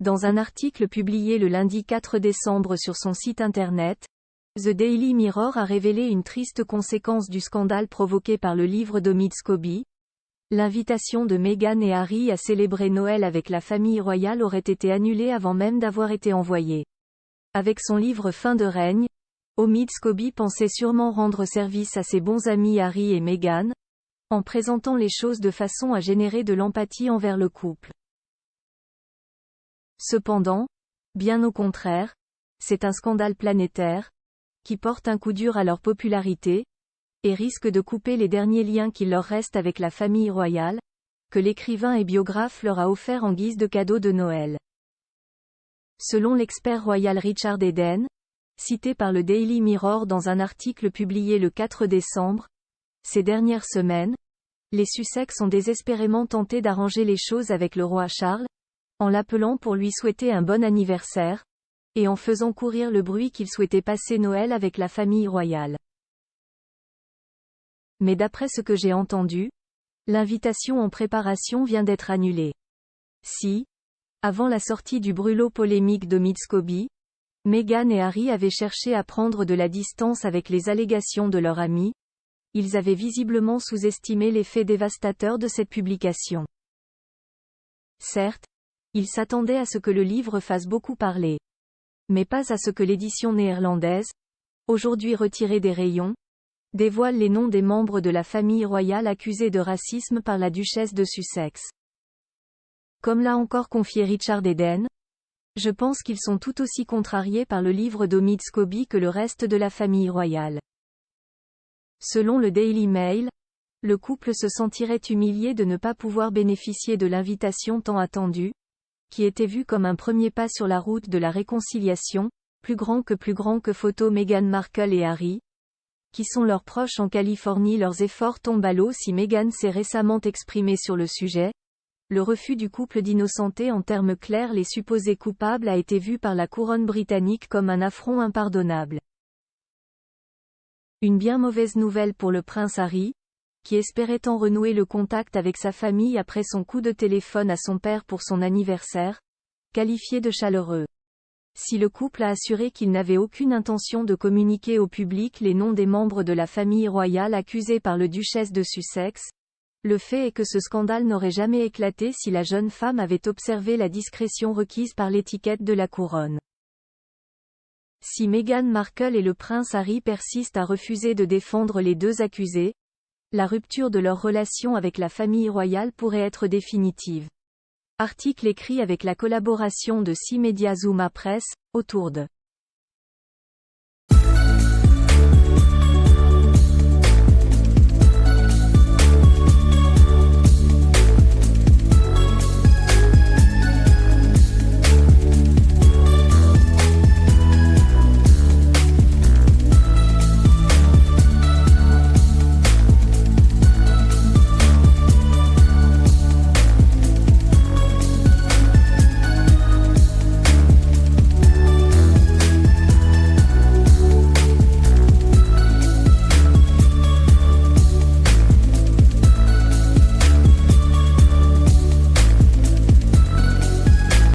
Dans un article publié le lundi 4 décembre sur son site internet, The Daily Mirror a révélé une triste conséquence du scandale provoqué par le livre d'Omid Scobie. L'invitation de Meghan et Harry à célébrer Noël avec la famille royale aurait été annulée avant même d'avoir été envoyée. Avec son livre Fin de règne, Omid Scobie pensait sûrement rendre service à ses bons amis Harry et Meghan, en présentant les choses de façon à générer de l'empathie envers le couple. Cependant, bien au contraire, c'est un scandale planétaire, qui porte un coup dur à leur popularité, et risque de couper les derniers liens qu'il leur reste avec la famille royale, que l'écrivain et biographe leur a offert en guise de cadeau de Noël. Selon l'expert royal Richard Eden, cité par le Daily Mirror dans un article publié le 4 décembre, ces dernières semaines, les Sussex ont désespérément tenté d'arranger les choses avec le roi Charles, en l'appelant pour lui souhaiter un bon anniversaire, et en faisant courir le bruit qu'ils souhaitaient passer Noël avec la famille royale. Mais d'après ce que j'ai entendu, l'invitation en préparation vient d'être annulée. Si, avant la sortie du brûlot polémique d'Omid Scobie, Meghan et Harry avaient cherché à prendre de la distance avec les allégations de leur ami, ils avaient visiblement sous-estimé l'effet dévastateur de cette publication. Certes, ils s'attendaient à ce que le livre fasse beaucoup parler. Mais pas à ce que l'édition néerlandaise, aujourd'hui retirée des rayons, dévoile les noms des membres de la famille royale accusés de racisme par la duchesse de Sussex. Comme l'a encore confié Richard Eden, je pense qu'ils sont tout aussi contrariés par le livre d'Omid Scobie que le reste de la famille royale. Selon le Daily Mail, le couple se sentirait humilié de ne pas pouvoir bénéficier de l'invitation tant attendue, qui était vue comme un premier pas sur la route de la réconciliation, plus grand que photo Meghan Markle et Harry, qui sont leurs proches en Californie. Leurs efforts tombent à l'eau si Meghan s'est récemment exprimée sur le sujet. Le refus du couple d'innocenter en termes clairs les supposés coupables a été vu par la couronne britannique comme un affront impardonnable. Une bien mauvaise nouvelle pour le prince Harry, qui espérait tant renouer le contact avec sa famille après son coup de téléphone à son père pour son anniversaire, qualifié de chaleureux. Si le couple a assuré qu'il n'avait aucune intention de communiquer au public les noms des membres de la famille royale accusés par le duchesse de Sussex, le fait est que ce scandale n'aurait jamais éclaté si la jeune femme avait observé la discrétion requise par l'étiquette de la couronne. Si Meghan Markle et le prince Harry persistent à refuser de défendre les deux accusés, la rupture de leur relation avec la famille royale pourrait être définitive. Article écrit avec la collaboration de 6 médias Zuma Press, autour de